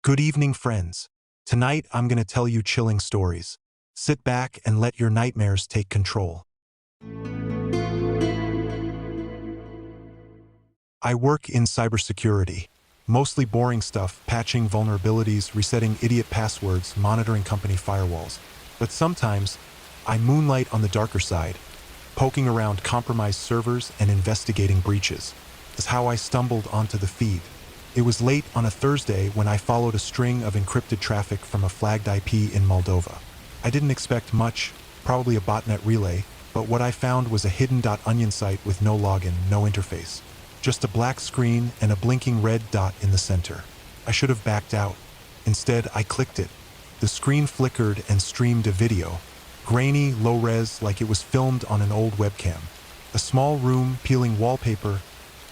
Good evening, friends. Tonight I'm going to tell you chilling stories. Sit back and let your nightmares take control. I work in cybersecurity. Mostly boring stuff, patching vulnerabilities, resetting idiot passwords, monitoring company firewalls. But sometimes, I moonlight on the darker side, poking around compromised servers and investigating breaches. That's how I stumbled onto the feed. It was late on a Thursday when I followed a string of encrypted traffic from a flagged IP in Moldova. I didn't expect much, probably a botnet relay, but what I found was a hidden .onion site with no login, no interface. Just a black screen and a blinking red dot in the center. I should have backed out. Instead, I clicked it. The screen flickered and streamed a video. Grainy, low-res, like it was filmed on an old webcam. A small room peeling wallpaper,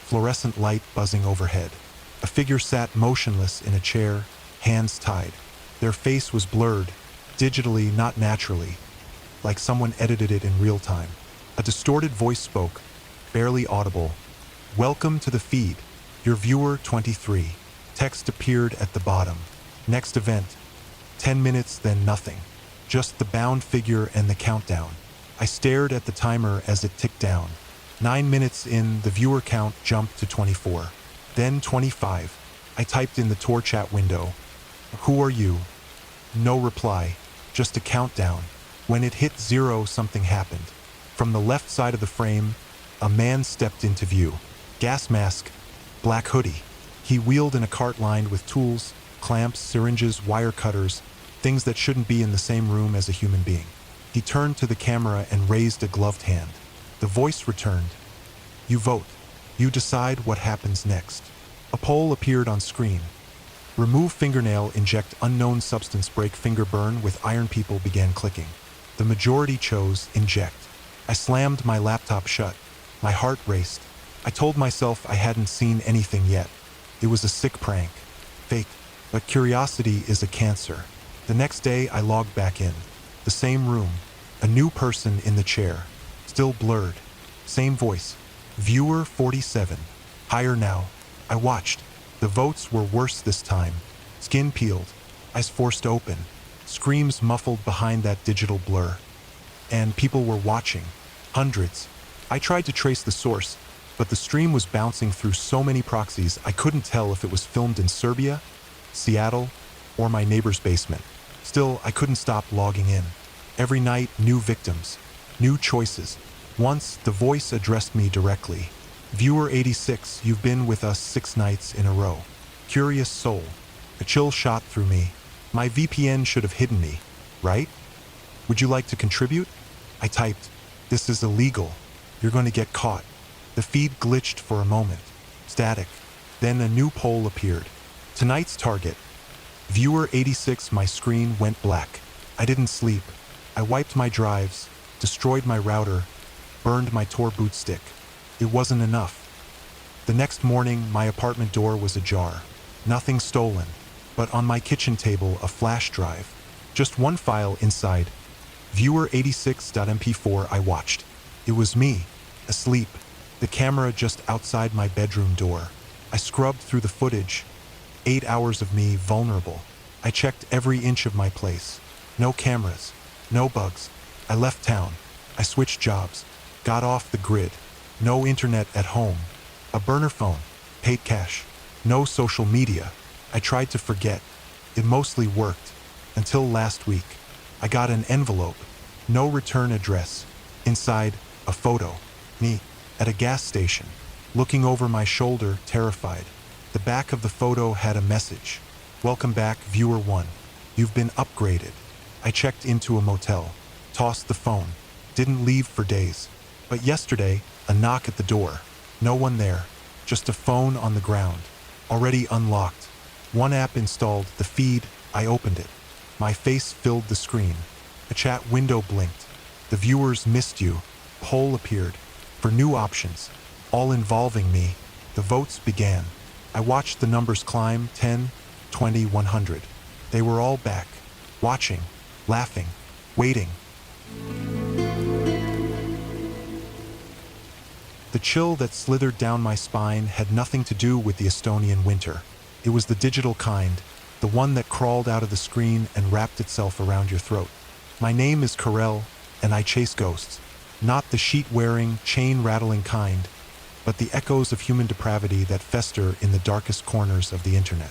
fluorescent light buzzing overhead. A figure sat motionless in a chair, hands tied. Their face was blurred, digitally, not naturally, like someone edited it in real time. A distorted voice spoke, barely audible. "Welcome to the feed. Your viewer 23. Text appeared at the bottom. Next event. 10 minutes, then nothing. Just the bound figure and the countdown. I stared at the timer as it ticked down. 9 minutes in, the viewer count jumped to 24. Then 25. I typed in the Tor chat window. Who are you? No reply. Just a countdown. When it hit 0, something happened. From the left side of the frame, a man stepped into view. Gas mask, black hoodie. He wheeled in a cart lined with tools, clamps, syringes, wire cutters, things that shouldn't be in the same room as a human being. He turned to the camera and raised a gloved hand. The voice returned. You vote. You decide what happens next. A poll appeared on screen. Remove fingernail, inject unknown substance, break finger, burn with iron. People began clicking. The majority chose inject. I slammed my laptop shut. My heart raced. I told myself I hadn't seen anything yet. It was a sick prank. Fake. But curiosity is a cancer. The next day I logged back in. The same room. A new person in the chair. Still blurred. Same voice. Viewer 47. Higher now. I watched. The votes were worse this time. Skin peeled. Eyes forced open. Screams muffled behind that digital blur. And people were watching. Hundreds. I tried to trace the source, but the stream was bouncing through so many proxies I couldn't tell if it was filmed in Serbia, Seattle, or my neighbor's basement. Still, I couldn't stop logging in. Every night, new victims, new choices. Once, the voice addressed me directly. Viewer 86, you've been with us 6 nights in a row. Curious soul. A chill shot through me. My VPN should have hidden me, right? Would you like to contribute? I typed, this is illegal. You're going to get caught. The feed glitched for a moment. Static. Then a new poll appeared. Tonight's target. Viewer 86, my screen went black. I didn't sleep. I wiped my drives, destroyed my router, burned my Tor boot stick. It wasn't enough. The next morning, my apartment door was ajar. Nothing stolen, but on my kitchen table, a flash drive. Just one file inside. Viewer 86.mp4. I watched. It was me, asleep. The camera just outside my bedroom door. I scrubbed through the footage. 8 hours of me vulnerable. I checked every inch of my place. No cameras, no bugs. I left town. I switched jobs. Got off the grid. No internet at home. A burner phone. Paid cash. No social media. I tried to forget. It mostly worked. Until last week. I got an envelope. No return address. Inside, a photo. Me. At a gas station. Looking over my shoulder, terrified. The back of the photo had a message. Welcome back, viewer 1. You've been upgraded. I checked into a motel. Tossed the phone. Didn't leave for days. But yesterday, a knock at the door. No one there. Just a phone on the ground. Already unlocked. One app installed, the feed. I opened it. My face filled the screen. A chat window blinked. The viewers missed you. Poll appeared. For new options. All involving me. The votes began. I watched the numbers climb, 10, 20, 100. They were all back. Watching. Laughing. Waiting. The chill that slithered down my spine had nothing to do with the Estonian winter. It was the digital kind, the one that crawled out of the screen and wrapped itself around your throat. My name is Karel, and I chase ghosts. Not the sheet-wearing, chain-rattling kind, but the echoes of human depravity that fester in the darkest corners of the internet.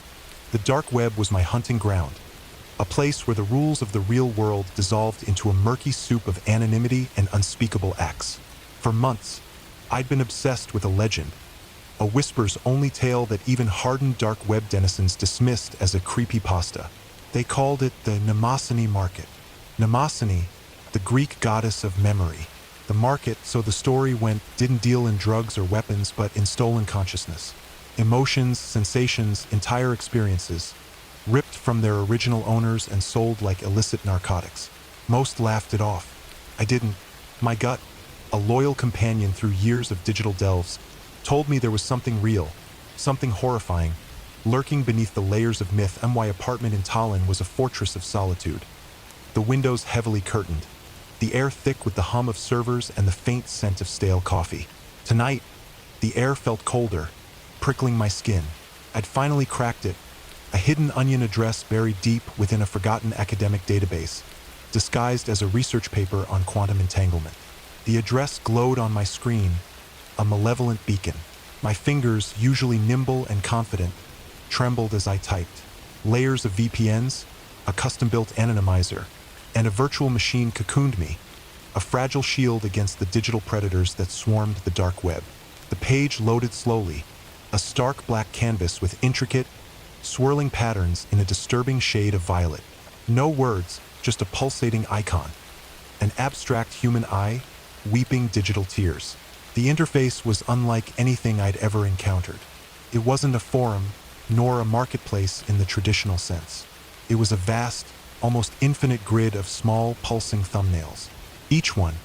The dark web was my hunting ground, a place where the rules of the real world dissolved into a murky soup of anonymity and unspeakable acts. For months, I'd been obsessed with a legend, a whisper's-only tale that even hardened dark web denizens dismissed as a creepypasta. They called it the Mnemosyne Market. Mnemosyne, the Greek goddess of memory. The market, so the story went, didn't deal in drugs or weapons, but in stolen consciousness. Emotions, sensations, entire experiences, ripped from their original owners and sold like illicit narcotics. Most laughed it off. I didn't. My gut, a loyal companion through years of digital delves, told me there was something real, something horrifying, lurking beneath the layers of myth. My apartment in Tallinn was a fortress of solitude. The windows heavily curtained, the air thick with the hum of servers and the faint scent of stale coffee. Tonight, the air felt colder, prickling my skin. I'd finally cracked it, a hidden onion address buried deep within a forgotten academic database, disguised as a research paper on quantum entanglement. The address glowed on my screen, a malevolent beacon. My fingers, usually nimble and confident, trembled as I typed. Layers of VPNs, a custom-built anonymizer, and a virtual machine cocooned me, a fragile shield against the digital predators that swarmed the dark web. The page loaded slowly, a stark black canvas with intricate, swirling patterns in a disturbing shade of violet. No words, just a pulsating icon. An abstract human eye, weeping digital tears. The interface was unlike anything I'd ever encountered. It wasn't a forum, nor a marketplace in the traditional sense. It was a vast, almost infinite grid of small, pulsing thumbnails. Each one,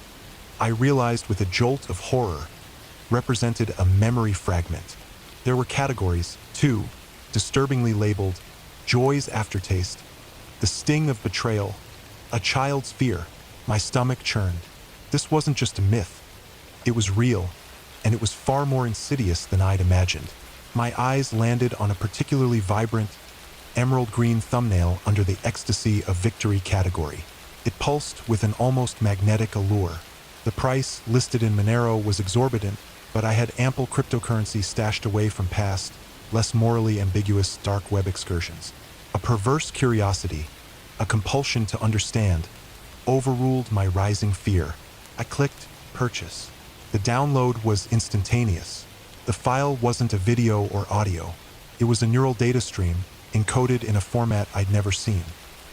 I realized with a jolt of horror, represented a memory fragment. There were categories, too, disturbingly labeled, joy's aftertaste, the sting of betrayal, a child's fear. My stomach churned. This wasn't just a myth. It was real, and it was far more insidious than I'd imagined. My eyes landed on a particularly vibrant, emerald green thumbnail under the ecstasy of victory category. It pulsed with an almost magnetic allure. The price, listed in Monero, was exorbitant, but I had ample cryptocurrency stashed away from past, less morally ambiguous dark web excursions. A perverse curiosity, a compulsion to understand, overruled my rising fear. I clicked purchase. The download was instantaneous. The file wasn't a video or audio. It was a neural data stream, encoded in a format I'd never seen.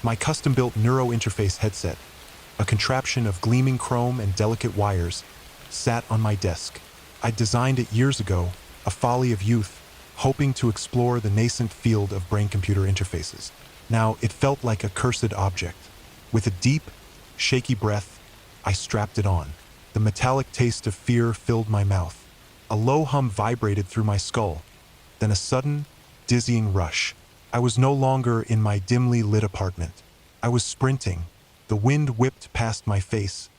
My custom-built neuro interface headset, a contraption of gleaming chrome and delicate wires, sat on my desk. I'd designed it years ago, a folly of youth, hoping to explore the nascent field of brain-computer interfaces. Now it felt like a cursed object. With a deep, shaky breath, I strapped it on. The metallic taste of fear filled my mouth. A low hum vibrated through my skull, then a sudden, dizzying rush. I was no longer in my dimly lit apartment. I was sprinting. The wind whipped past my face,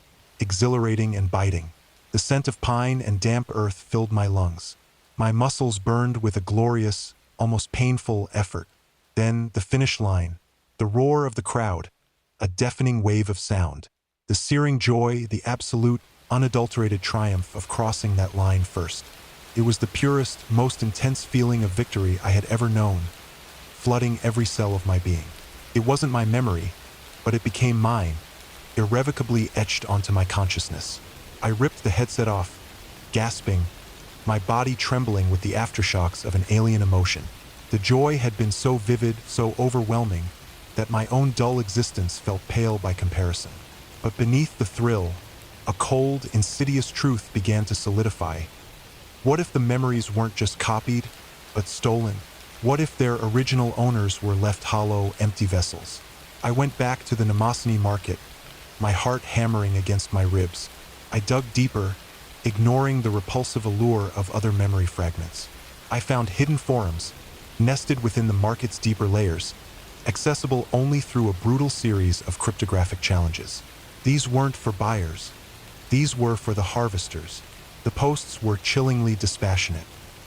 exhilarating and biting. The scent of pine and damp earth filled my lungs. My muscles burned with a glorious, almost painful effort. Then the finish line, the roar of the crowd, a deafening wave of sound. The searing joy, the absolute, unadulterated triumph of crossing that line first. It was the purest, most intense feeling of victory I had ever known, flooding every cell of my being. It wasn't my memory, but it became mine, irrevocably etched onto my consciousness. I ripped the headset off, gasping, my body trembling with the aftershocks of an alien emotion. The joy had been so vivid, so overwhelming, that my own dull existence felt pale by comparison. But beneath the thrill, a cold, insidious truth began to solidify. What if the memories weren't just copied, but stolen? What if their original owners were left hollow, empty vessels? I went back to the Mnemosyne Market, my heart hammering against my ribs. I dug deeper, ignoring the repulsive allure of other memory fragments. I found hidden forums, nested within the market's deeper layers, accessible only through a brutal series of cryptographic challenges. These weren't for buyers. These were for the harvesters. The posts were chillingly dispassionate.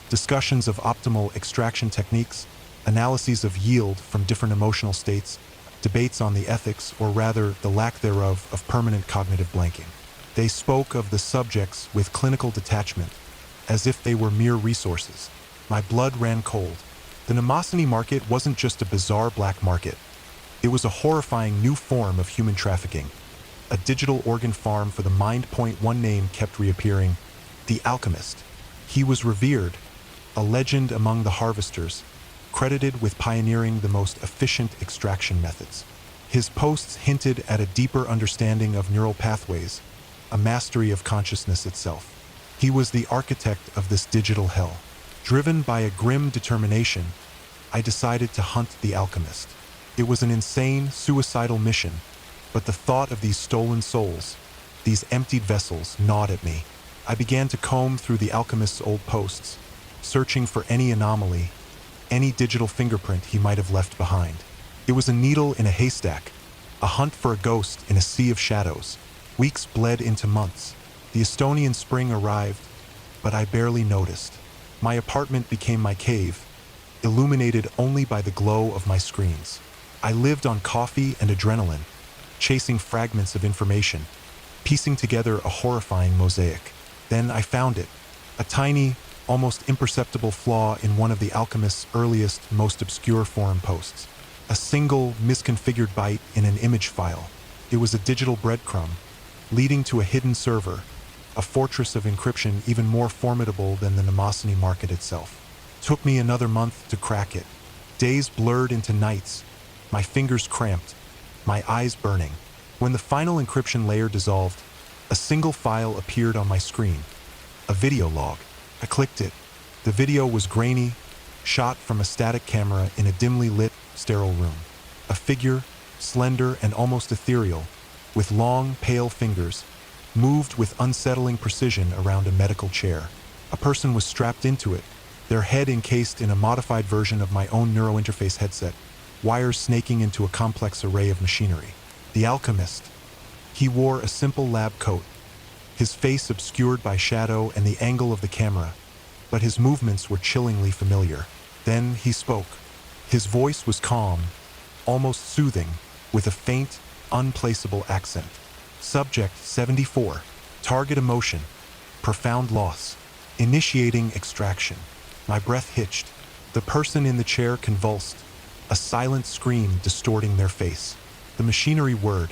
Discussions of optimal extraction techniques, analyses of yield from different emotional states, debates on the ethics, or rather the lack thereof, of permanent cognitive blanking. They spoke of the subjects with clinical detachment, as if they were mere resources. My blood ran cold. The Mnemosyne market wasn't just a bizarre black market. It was a horrifying new form of human trafficking, a digital organ farm for the mind. One name kept reappearing: the alchemist. He was revered, a legend among the harvesters, credited with pioneering the most efficient extraction methods. His posts hinted at a deeper understanding of neural pathways, a mastery of consciousness itself. He was the architect of this digital hell. Driven by a grim determination, I decided to hunt the alchemist. It was an insane, suicidal mission, but the thought of these stolen souls, these emptied vessels, gnawed at me. I began to comb through the alchemist's old posts, searching for any anomaly, any digital fingerprint he might have left behind. It was a needle in a haystack, a hunt for a ghost in a sea of shadows. Weeks bled into months. The Estonian spring arrived, but I barely noticed. My apartment became my cave, illuminated only by the glow of my screens. I lived on coffee and adrenaline, chasing fragments of information, piecing together a horrifying mosaic. Then I found it, a tiny, almost imperceptible flaw in one of the alchemist's earliest, most obscure forum posts. A single, misconfigured byte in an image file. It was a digital breadcrumb, leading to a hidden server, a fortress of encryption even more formidable than the Mnemosyne market itself. Took me another month to crack it. Days blurred into nights, my fingers cramped, my eyes burning. When the final encryption layer dissolved, a single file appeared on my screen, a video log. I clicked it. The video was grainy, shot from a static camera in a dimly lit, sterile room. A figure, slender and almost ethereal, with long, pale fingers, moved with unsettling precision around a medical chair. A person was strapped into it, their head encased in a modified version of my own neurointerface headset, wires snaking into a complex array of machinery. The alchemist. He wore a simple lab coat, his face obscured by shadow and the angle of the camera, but his movements were chillingly familiar. Then he spoke. His voice was calm, almost soothing, with a faint, unplaceable accent. Subject 74. Target emotion. Profound loss. Initiating extraction. My breath hitched. The person in the chair convulsed, a silent scream distorting their face. The machinery whirred.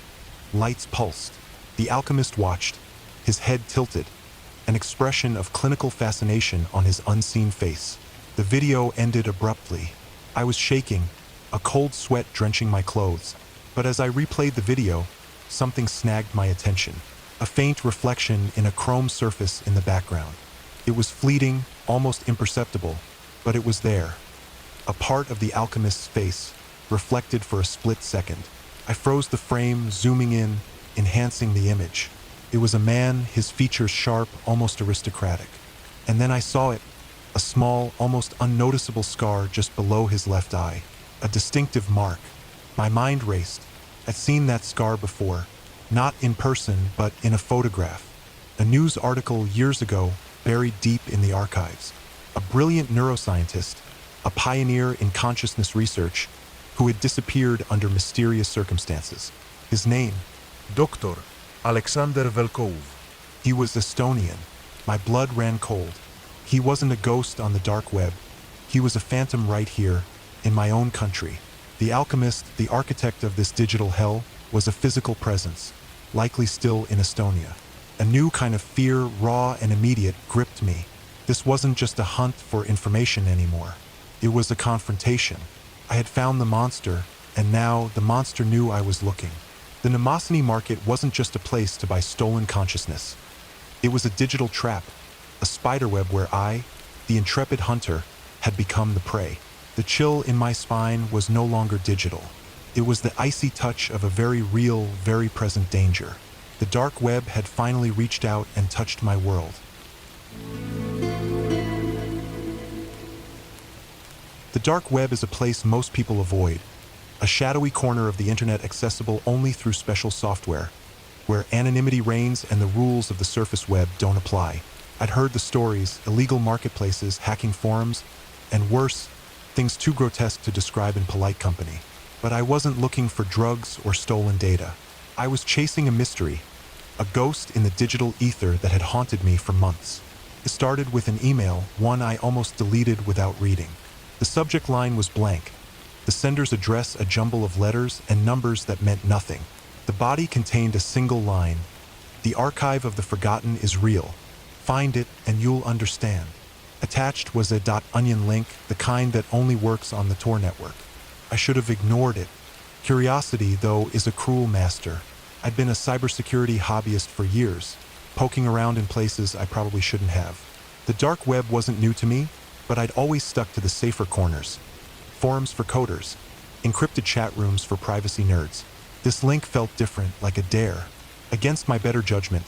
Lights pulsed. The alchemist watched, his head tilted, an expression of clinical fascination on his unseen face. The video ended abruptly. I was shaking, a cold sweat drenching my clothes. But as I replayed the video, something snagged my attention. A faint reflection in a chrome surface in the background. It was fleeting, almost imperceptible, but it was there. A part of the alchemist's face, reflected for a split second. I froze the frame, zooming in, enhancing the image. It was a man, his features sharp, almost aristocratic. And then I saw it, a small, almost unnoticeable scar just below his left eye. A distinctive mark. My mind raced. I'd seen that scar before, not in person, but in a photograph. A news article years ago, buried deep in the archives. A brilliant neuroscientist, a pioneer in consciousness research, who had disappeared under mysterious circumstances. His name? Dr. Alexander Velkov. He was Estonian. My blood ran cold. He wasn't a ghost on the dark web. He was a phantom right here, in my own country. The alchemist, the architect of this digital hell, was a physical presence, likely still in Estonia. A new kind of fear, raw and immediate, gripped me. This wasn't just a hunt for information anymore. It was a confrontation. I had found the monster, and now the monster knew I was looking. The Mnemosyne market wasn't just a place to buy stolen consciousness. It was a digital trap, a spiderweb where I, the intrepid hunter, had become the prey. The chill in my spine was no longer digital. It was the icy touch of a very real, very present danger. The dark web had finally reached out and touched my world. The dark web is a place most people avoid, a shadowy corner of the internet accessible only through special software, where anonymity reigns and the rules of the surface web don't apply. I'd heard the stories, illegal marketplaces, hacking forums, and worse, things too grotesque to describe in polite company. But I wasn't looking for drugs or stolen data. I was chasing a mystery, a ghost in the digital ether that had haunted me for months. It started with an email, one I almost deleted without reading. The subject line was blank. The sender's address a jumble of letters and numbers that meant nothing. The body contained a single line. The archive of the forgotten is real. Find it and you'll understand. Attached was a .onion link, the kind that only works on the Tor network. I should have ignored it. Curiosity, though, is a cruel master. I'd been a cybersecurity hobbyist for years, poking around in places I probably shouldn't have. The dark web wasn't new to me, but I'd always stuck to the safer corners. Forums for coders, encrypted chat rooms for privacy nerds. This link felt different, like a dare. Against my better judgment,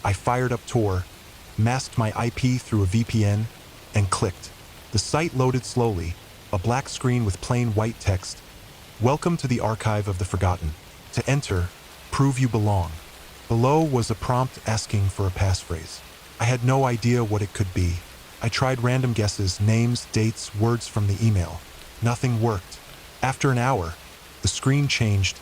I fired up Tor, masked my IP through a VPN, and clicked. The site loaded slowly, a black screen with plain white text. Welcome to the archive of the forgotten. To enter, prove you belong. Below was a prompt asking for a passphrase. I had no idea what it could be. I tried random guesses, names, dates, words from the email. Nothing worked. After an hour, the screen changed.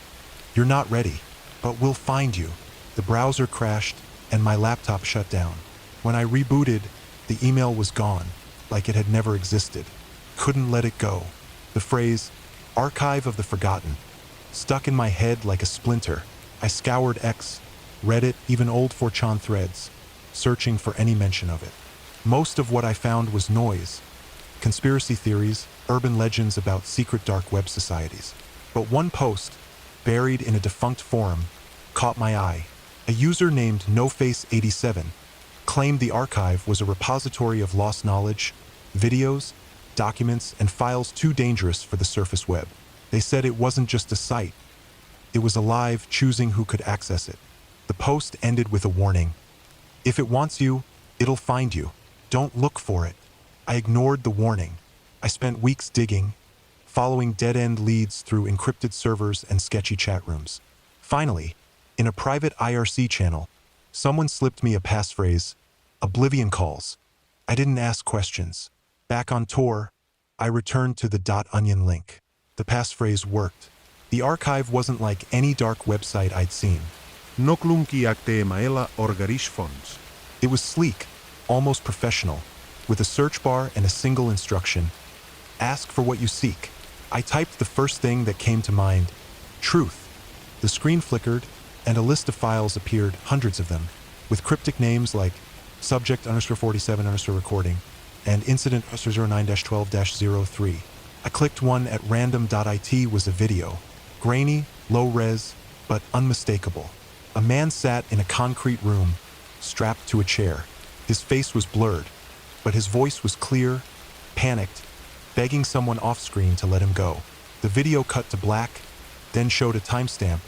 You're not ready, but we'll find you. The browser crashed, and my laptop shut down. When I rebooted, the email was gone, like it had never existed. Couldn't let it go. The phrase, archive of the forgotten, stuck in my head like a splinter. I scoured X, Reddit, even old 4chan threads, searching for any mention of it. Most of what I found was noise, conspiracy theories, urban legends about secret dark web societies. But one post, buried in a defunct forum, caught my eye. A user named NoFace87 claimed the archive was a repository of lost knowledge, videos, documents, and files too dangerous for the surface web. They said it wasn't just a site. It was alive, choosing who could access it. The post ended with a warning. If it wants you, it'll find you. Don't look for it. I ignored the warning. I spent weeks digging, following dead-end leads through encrypted servers and sketchy chat rooms. Finally, in a private IRC channel, someone slipped me a passphrase, Oblivion calls. I didn't ask questions. Back on Tor, I returned to the .onion link. The passphrase worked. The archive wasn't like any dark website I'd seen. Noklunki acteemaela orgarish fonts. It was sleek, almost professional, with a search bar and a single instruction. Ask for what you seek. I typed the first thing that came to mind, truth. The screen flickered, and a list of files appeared, hundreds of them, with cryptic names like subject_47_recording and incident 09-12-03. I clicked one at random.it was a video, grainy, low-res, but unmistakable. A man sat in a concrete room, strapped to a chair. His face was blurred, but his voice was clear, panicked, begging someone off-screen to let him go. The video cut to black, then showed a timestamp,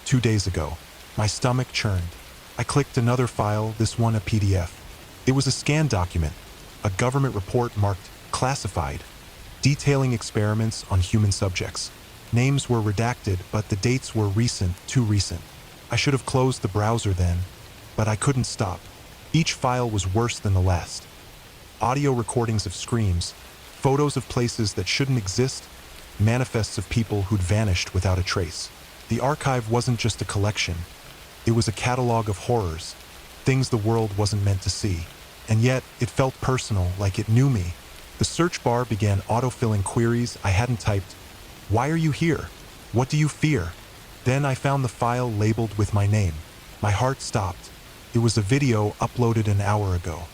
2 days ago. My stomach churned. I clicked another file, this one a PDF. It was a scanned document, a government report marked classified, detailing experiments on human subjects. Names were redacted, but the dates were recent, too recent. I should have closed the browser then, but I couldn't stop. Each file was worse than the last. Audio recordings of screams, photos of places that shouldn't exist, manifests of people who'd vanished without a trace. The archive wasn't just a collection. It was a catalog of horrors, things the world wasn't meant to see. And yet, it felt personal, like it knew me. The search bar began autofilling queries I hadn't typed. Why are you here? What do you fear? Then I found the file labeled with my name. My heart stopped. It was a video uploaded an hour ago.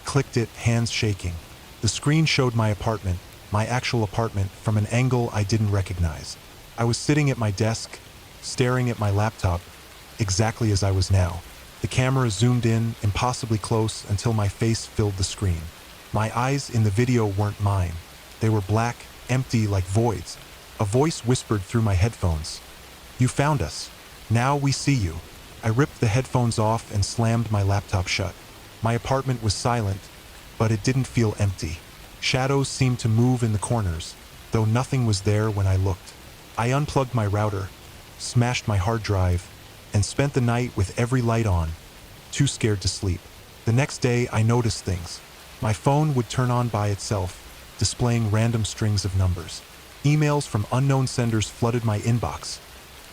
Clicked it, hands shaking. The screen showed my apartment, my actual apartment, from an angle I didn't recognize. I was sitting at my desk, staring at my laptop, exactly as I was now. The camera zoomed in, impossibly close, until my face filled the screen. My eyes in the video weren't mine. They were black, empty like voids. A voice whispered through my headphones. You found us. Now we see you. I ripped the headphones off and slammed my laptop shut. My apartment was silent, but it didn't feel empty. Shadows seemed to move in the corners, though nothing was there when I looked. I unplugged my router, smashed my hard drive, and spent the night with every light on, too scared to sleep. The next day, I noticed things. My phone would turn on by itself, displaying random strings of numbers. Emails from unknown senders flooded my inbox,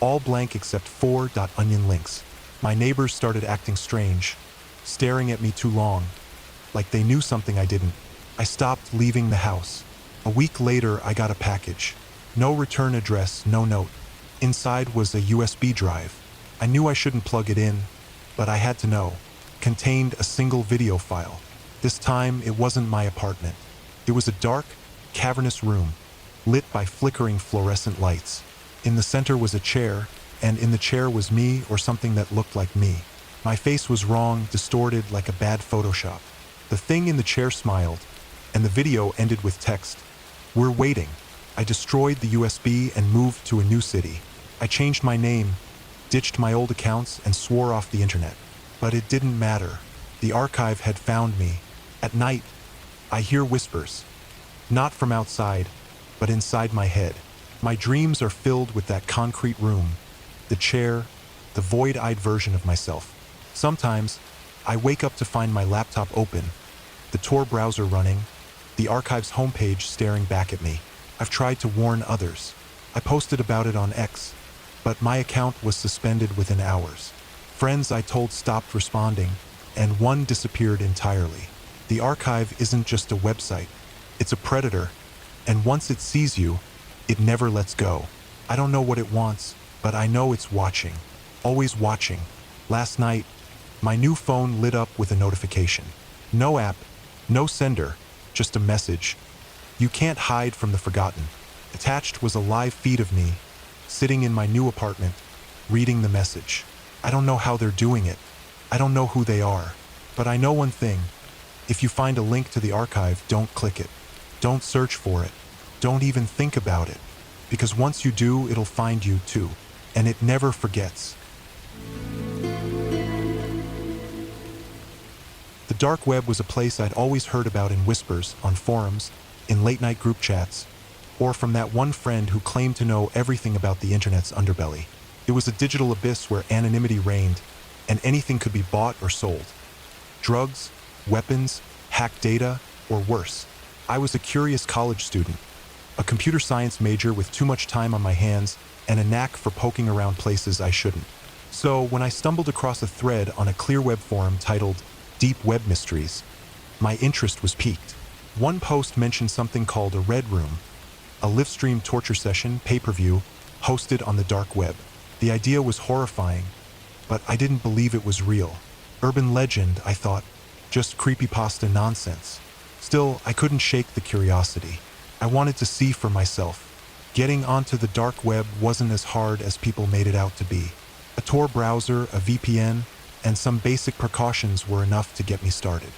all blank except 4.onion links. My neighbors started acting strange, staring at me too long, like they knew something I didn't. I stopped leaving the house. A week later, I got a package. No return address, no note. Inside was a USB drive. I knew I shouldn't plug it in, but I had to know. Contained a single video file. This time, it wasn't my apartment. It was a dark, cavernous room, lit by flickering fluorescent lights. In the center was a chair, and in the chair was me or something that looked like me. My face was wrong, distorted like a bad Photoshop. The thing in the chair smiled, and the video ended with text. "We're waiting." I destroyed the USB and moved to a new city. I changed my name, ditched my old accounts, and swore off the internet. But it didn't matter. The archive had found me. At night, I hear whispers. Not from outside, but inside my head. My dreams are filled with that concrete room, the chair, the void-eyed version of myself. Sometimes, I wake up to find my laptop open, the Tor browser running, the archive's homepage staring back at me. I've tried to warn others. I posted about it on X, but my account was suspended within hours. Friends I told stopped responding, and one disappeared entirely. The archive isn't just a website. It's a predator, and once it sees you, it never lets go. I don't know what it wants, but I know it's watching. Always watching. Last night, my new phone lit up with a notification. No app, no sender, just a message. "You can't hide from the forgotten." Attached was a live feed of me, sitting in my new apartment, reading the message. I don't know how they're doing it. I don't know who they are. But I know one thing. If you find a link to the archive, don't click it. Don't search for it. Don't even think about it. Because once you do, it'll find you too. And it never forgets. The dark web was a place I'd always heard about in whispers, on forums, in late-night group chats, or from that one friend who claimed to know everything about the internet's underbelly. It was a digital abyss where anonymity reigned, and anything could be bought or sold. Drugs, weapons, hacked data, or worse. I was a curious college student, a computer science major with too much time on my hands and a knack for poking around places I shouldn't. So when I stumbled across a thread on a ClearWeb forum titled Deep Web Mysteries, my interest was piqued. One post mentioned something called a Red Room, a live-stream torture session, pay-per-view, hosted on the dark web. The idea was horrifying, but I didn't believe it was real. Urban legend, I thought, just creepypasta nonsense. Still, I couldn't shake the curiosity. I wanted to see for myself. Getting onto the dark web wasn't as hard as people made it out to be. A Tor browser, a VPN, and some basic precautions were enough to get me started.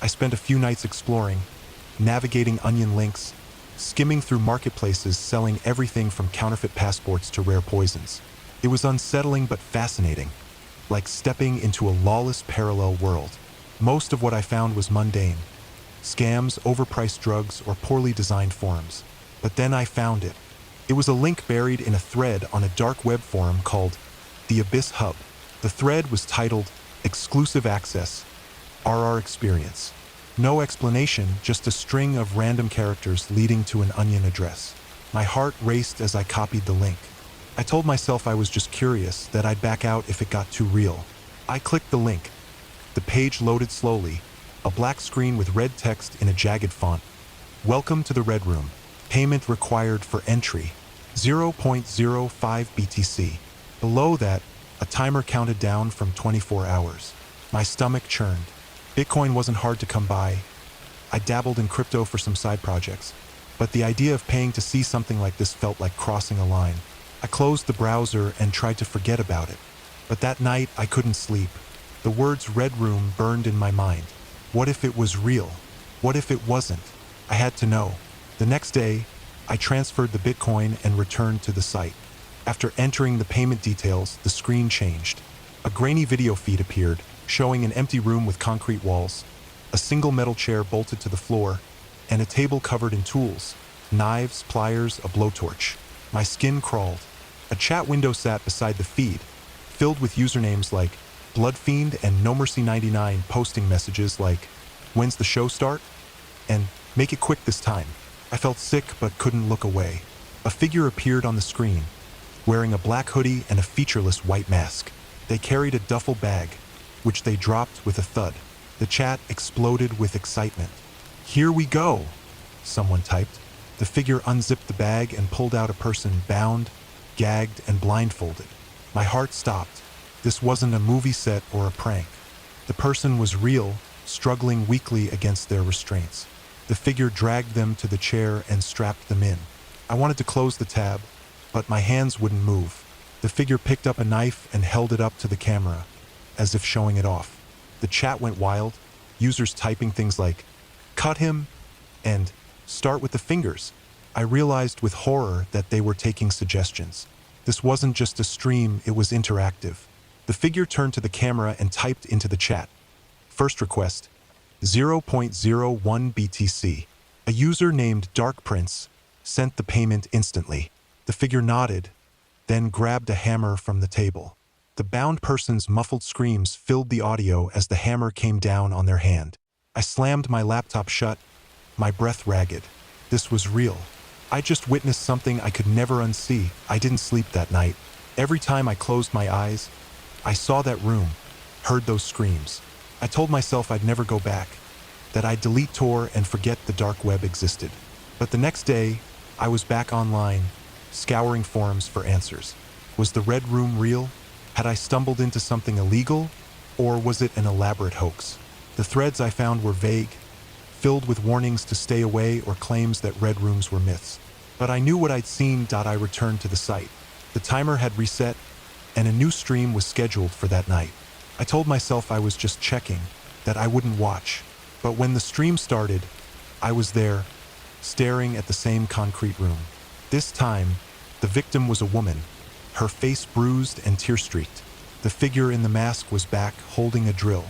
I spent a few nights exploring, navigating onion links, skimming through marketplaces selling everything from counterfeit passports to rare poisons. It was unsettling but fascinating, like stepping into a lawless parallel world. Most of what I found was mundane. Scams, overpriced drugs, or poorly designed forums. But then I found it. It was a link buried in a thread on a dark web forum called The Abyss Hub. The thread was titled Exclusive Access, RR Experience. No explanation, just a string of random characters leading to an onion address. My heart raced as I copied the link. I told myself I was just curious, that I'd back out if it got too real. I clicked the link. The page loaded slowly, a black screen with red text in a jagged font. Welcome to the Red Room. Payment required for entry, 0.05 BTC. Below that, a timer counted down from 24 hours. My stomach churned. Bitcoin wasn't hard to come by. I dabbled in crypto for some side projects, but the idea of paying to see something like this felt like crossing a line. I closed the browser and tried to forget about it. But that night, I couldn't sleep. The words Red Room burned in my mind. What if it was real? What if it wasn't? I had to know. The next day, I transferred the Bitcoin and returned to the site. After entering the payment details, the screen changed. A grainy video feed appeared, showing an empty room with concrete walls, a single metal chair bolted to the floor, and a table covered in tools, knives, pliers, a blowtorch. My skin crawled. A chat window sat beside the feed, filled with usernames like Bloodfiend and No Mercy 99 posting messages like, "When's the show start?" and "Make it quick this time." I felt sick but couldn't look away. A figure appeared on the screen, wearing a black hoodie and a featureless white mask. They carried a duffel bag, which they dropped with a thud. The chat exploded with excitement. "Here we go," someone typed. The figure unzipped the bag and pulled out a person bound, gagged, and blindfolded. My heart stopped. This wasn't a movie set or a prank. The person was real, struggling weakly against their restraints. The figure dragged them to the chair and strapped them in. I wanted to close the tab, but my hands wouldn't move. The figure picked up a knife and held it up to the camera, as if showing it off. The chat went wild, users typing things like, "Cut him," and "Start with the fingers." I realized with horror that they were taking suggestions. This wasn't just a stream, it was interactive. The figure turned to the camera and typed into the chat. First request, 0.01 BTC. A user named Dark Prince sent the payment instantly. The figure nodded, then grabbed a hammer from the table. The bound person's muffled screams filled the audio as the hammer came down on their hand. I slammed my laptop shut, my breath ragged. This was real. I just witnessed something I could never unsee. I didn't sleep that night. Every time I closed my eyes, I saw that room, heard those screams. I told myself I'd never go back, that I'd delete Tor and forget the dark web existed. But the next day, I was back online, scouring forums for answers. Was the Red Room real? Had I stumbled into something illegal? Or was it an elaborate hoax? The threads I found were vague, filled with warnings to stay away or claims that Red Rooms were myths. But I knew what I'd seen. I returned to the site. The timer had reset, and a new stream was scheduled for that night. I told myself I was just checking, that I wouldn't watch. But when the stream started, I was there, staring at the same concrete room. This time, the victim was a woman, her face bruised and tear-streaked. The figure in the mask was back, holding a drill.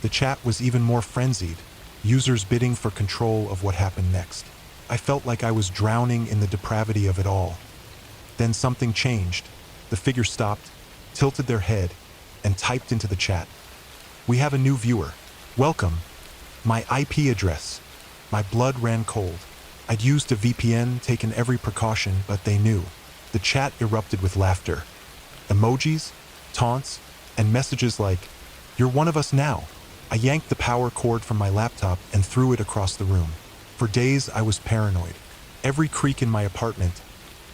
The chat was even more frenzied, users bidding for control of what happened next. I felt like I was drowning in the depravity of it all. Then something changed. The figure stopped, tilted their head, and typed into the chat. "We have a new viewer. Welcome. My IP address." My blood ran cold. I'd used a VPN, taken every precaution, but they knew. The chat erupted with laughter. Emojis, taunts, and messages like, "You're one of us now." I yanked the power cord from my laptop and threw it across the room. For days, I was paranoid. Every creak in my apartment,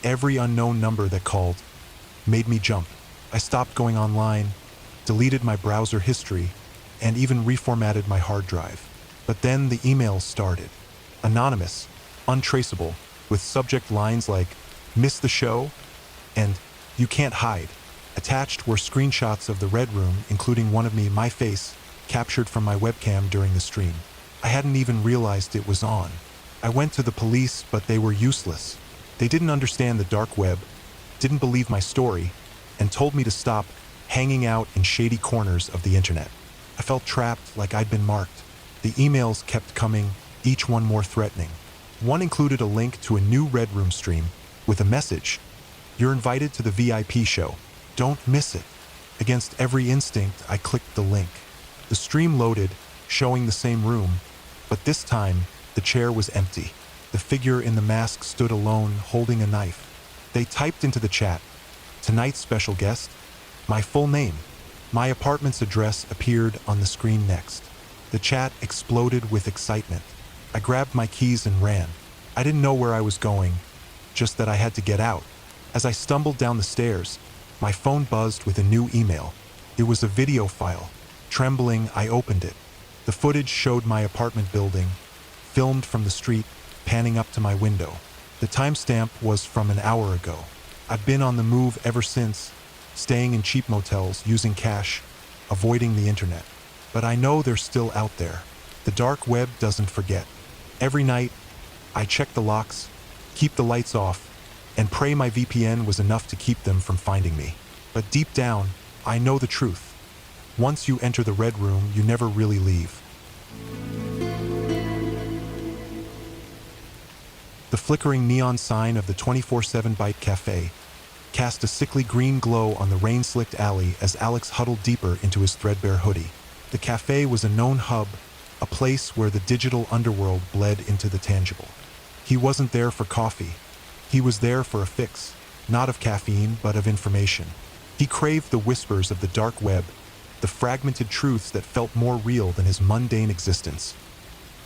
every unknown number that called, made me jump. I stopped going online, deleted my browser history, and even reformatted my hard drive. But then the emails started. Anonymous, untraceable, with subject lines like, "Miss the show?" and "You can't hide." Attached were screenshots of the Red Room, including one of me, my face, captured from my webcam during the stream. I hadn't even realized it was on. I went to the police, but they were useless. They didn't understand the dark web, didn't believe my story, and told me to stop hanging out in shady corners of the internet. I felt trapped, like I'd been marked. The emails kept coming, each one more threatening. One included a link to a new Red Room stream with a message. "You're invited to the VIP show. Don't miss it." Against every instinct, I clicked the link. The stream loaded, showing the same room, but this time, the chair was empty. The figure in the mask stood alone, holding a knife. They typed into the chat, "Tonight's special guest," my full name. My apartment's address appeared on the screen next. The chat exploded with excitement. I grabbed my keys and ran. I didn't know where I was going, just that I had to get out. As I stumbled down the stairs, my phone buzzed with a new email. It was a video file. Trembling, I opened it. The footage showed my apartment building, filmed from the street, panning up to my window. The timestamp was from an hour ago. I've been on the move ever since, staying in cheap motels, using cash, avoiding the internet. But I know they're still out there. The dark web doesn't forget. Every night, I check the locks, keep the lights off, and pray my VPN was enough to keep them from finding me. But deep down, I know the truth. Once you enter the Red Room, you never really leave. The flickering neon sign of the 24/7 Byte Cafe cast a sickly green glow on the rain-slicked alley as Alex huddled deeper into his threadbare hoodie. The cafe was a known hub, a place where the digital underworld bled into the tangible. He wasn't there for coffee. He was there for a fix, not of caffeine, but of information. He craved the whispers of the dark web, the fragmented truths that felt more real than his mundane existence.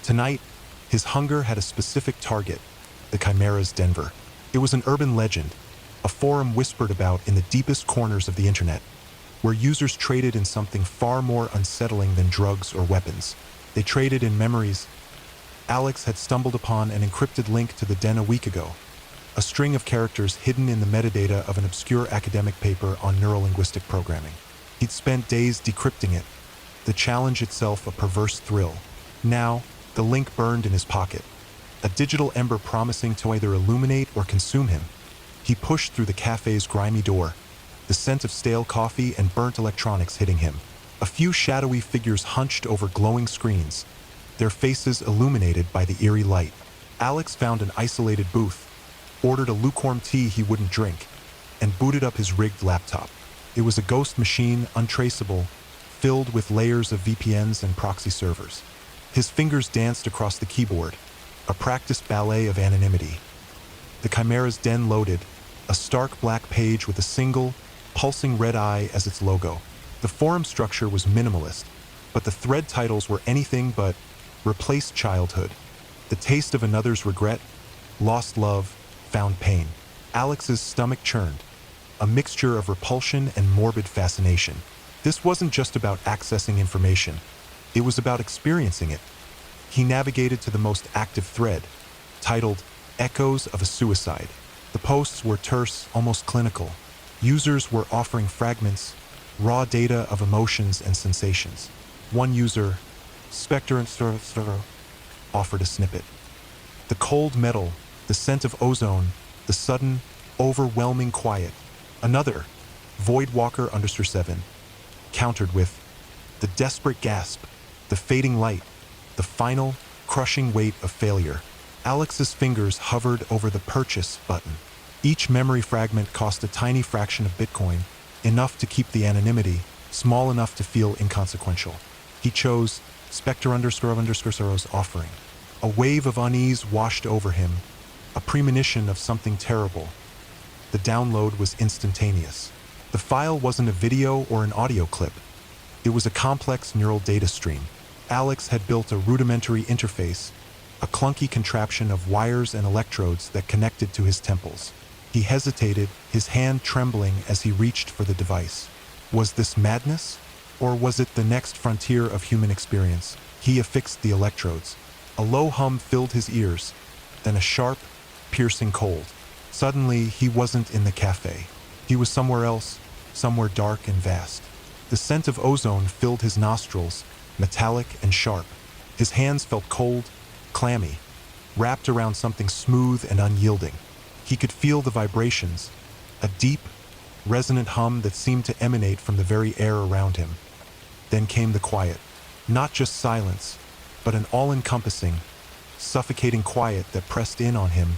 Tonight, his hunger had a specific target, the Chimera's Denver. It was an urban legend, a forum whispered about in the deepest corners of the internet, where users traded in something far more unsettling than drugs or weapons. They traded in memories. Alex had stumbled upon an encrypted link to the den a week ago, a string of characters hidden in the metadata of an obscure academic paper on neurolinguistic programming. He'd spent days decrypting it, the challenge itself a perverse thrill. Now, the link burned in his pocket, a digital ember promising to either illuminate or consume him. He pushed through the cafe's grimy door, the scent of stale coffee and burnt electronics hitting him. A few shadowy figures hunched over glowing screens, their faces illuminated by the eerie light. Alex found an isolated booth, ordered a lukewarm tea he wouldn't drink, and booted up his rigged laptop. It was a ghost machine, untraceable, filled with layers of VPNs and proxy servers. His fingers danced across the keyboard, a practiced ballet of anonymity. The Chimera's Den loaded, a stark black page with a single, pulsing red eye as its logo. The forum structure was minimalist, but the thread titles were anything but replaced childhood, the taste of another's regret, lost love, found pain. Alex's stomach churned, a mixture of repulsion and morbid fascination. This wasn't just about accessing information. It was about experiencing it. He navigated to the most active thread, titled Echoes of a Suicide. The posts were terse, almost clinical. Users were offering fragments, raw data of emotions and sensations. One user, Spectre and offered a snippet. The cold metal, the scent of ozone, the sudden, overwhelming quiet. Another, Voidwalker _7, countered with the desperate gasp, the fading light, the final, crushing weight of failure. Alex's fingers hovered over the purchase button. Each memory fragment cost a tiny fraction of Bitcoin, enough to keep the anonymity, small enough to feel inconsequential. He chose Spectre __zero's offering. A wave of unease washed over him, a premonition of something terrible. The download was instantaneous. The file wasn't a video or an audio clip. It was a complex neural data stream. Alex had built a rudimentary interface, a clunky contraption of wires and electrodes that connected to his temples. He hesitated, his hand trembling as he reached for the device. Was this madness? Or was it the next frontier of human experience? He affixed the electrodes. A low hum filled his ears, then a sharp, piercing cold. Suddenly, he wasn't in the cafe. He was somewhere else, somewhere dark and vast. The scent of ozone filled his nostrils, metallic and sharp. His hands felt cold, clammy, wrapped around something smooth and unyielding. He could feel the vibrations, a deep, resonant hum that seemed to emanate from the very air around him. Then came the quiet. Not just silence, but an all-encompassing, suffocating quiet that pressed in on him,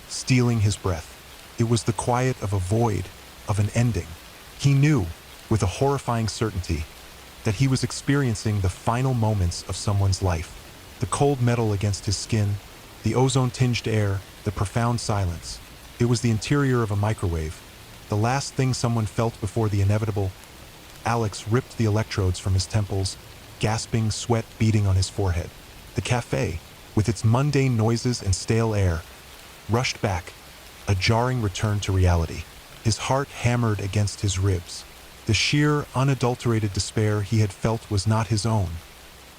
stealing his breath. It was the quiet of a void, of an ending. He knew, with a horrifying certainty, that he was experiencing the final moments of someone's life. The cold metal against his skin, the ozone-tinged air, the profound silence. It was the interior of a microwave, the last thing someone felt before the inevitable. Alex ripped the electrodes from his temples, gasping, sweat beading on his forehead. The cafe, with its mundane noises and stale air, rushed back, a jarring return to reality. His heart hammered against his ribs. The sheer, unadulterated despair he had felt was not his own,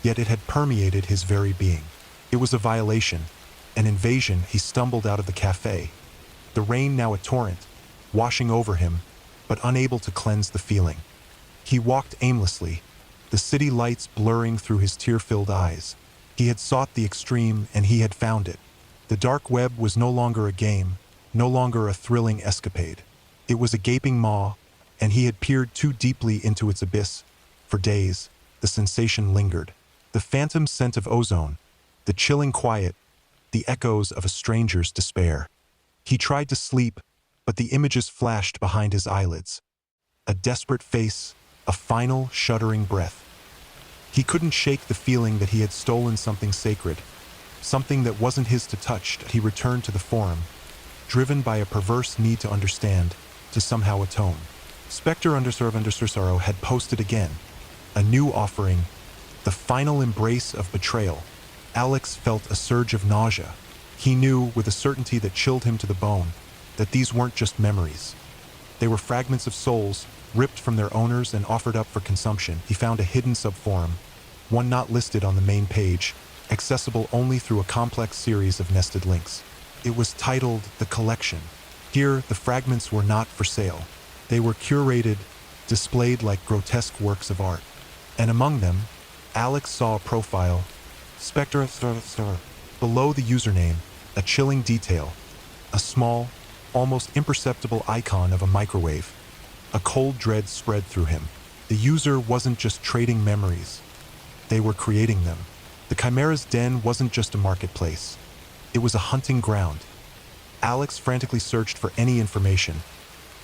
yet it had permeated his very being. It was a violation, an invasion. He stumbled out of the cafe, the rain now a torrent, washing over him, but unable to cleanse the feeling. He walked aimlessly, the city lights blurring through his tear-filled eyes. He had sought the extreme, and he had found it. The dark web was no longer a game, no longer a thrilling escapade. It was a gaping maw, and he had peered too deeply into its abyss. For days, the sensation lingered. The phantom scent of ozone, the chilling quiet, the echoes of a stranger's despair. He tried to sleep, but the images flashed behind his eyelids. A desperate face, a final, shuddering breath. He couldn't shake the feeling that he had stolen something sacred, something that wasn't his to touch. He returned to the forum, driven by a perverse need to understand, to somehow atone. Spectre _Sorrow had posted again, a new offering, the final embrace of betrayal. Alex felt a surge of nausea. He knew, with a certainty that chilled him to the bone, that these weren't just memories. They were fragments of souls, ripped from their owners and offered up for consumption. He found a hidden subforum, one not listed on the main page, accessible only through a complex series of nested links. It was titled The Collection. Here, the fragments were not for sale. They were curated, displayed like grotesque works of art. And among them, Alex saw a profile, Spectre. Below the username, a chilling detail, a small, almost imperceptible icon of a microwave. A cold dread spread through him. The user wasn't just trading memories. They were creating them. The Chimera's Den wasn't just a marketplace. It was a hunting ground. Alex frantically searched for any information,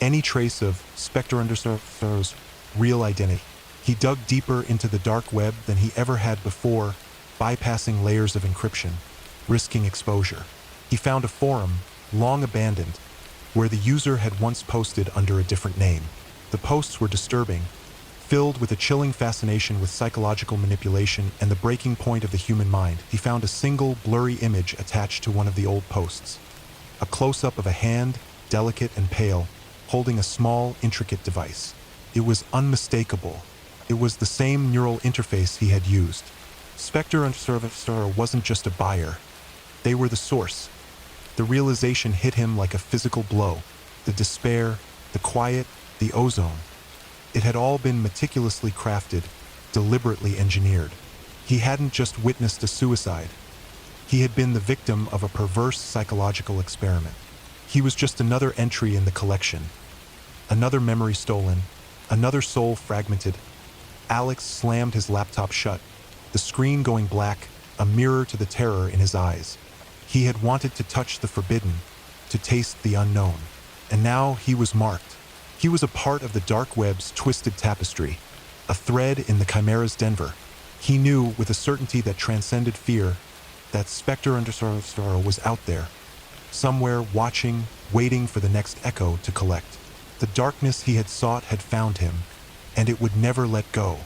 any trace of Spectre _Sorrow's real identity. He dug deeper into the dark web than he ever had before, bypassing layers of encryption, risking exposure. He found a forum, long abandoned, where the user had once posted under a different name. The posts were disturbing, filled with a chilling fascination with psychological manipulation and the breaking point of the human mind. He found a single, blurry image attached to one of the old posts. A close-up of a hand, delicate and pale, holding a small, intricate device. It was unmistakable. It was the same neural interface he had used. Spectre _Sorrow wasn't just a buyer. They were the source. The realization hit him like a physical blow. The despair, the quiet, the ozone. It had all been meticulously crafted, deliberately engineered. He hadn't just witnessed a suicide. He had been the victim of a perverse psychological experiment. He was just another entry in the collection. Another memory stolen, another soul fragmented. Alex slammed his laptop shut, the screen going black, a mirror to the terror in his eyes. He had wanted to touch the forbidden, to taste the unknown. And now he was marked. He was a part of the dark web's twisted tapestry, a thread in the Chimera's Denver. He knew with a certainty that transcended fear that Spectre _Sorrow was out there, somewhere watching, waiting for the next echo to collect. The darkness he had sought had found him, and it would never let go.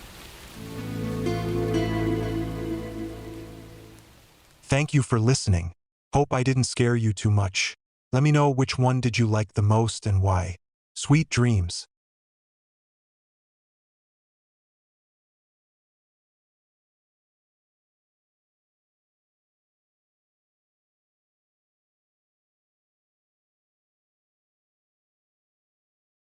Thank you for listening. Hope I didn't scare you too much. Let me know which one did you like the most and why. Sweet dreams.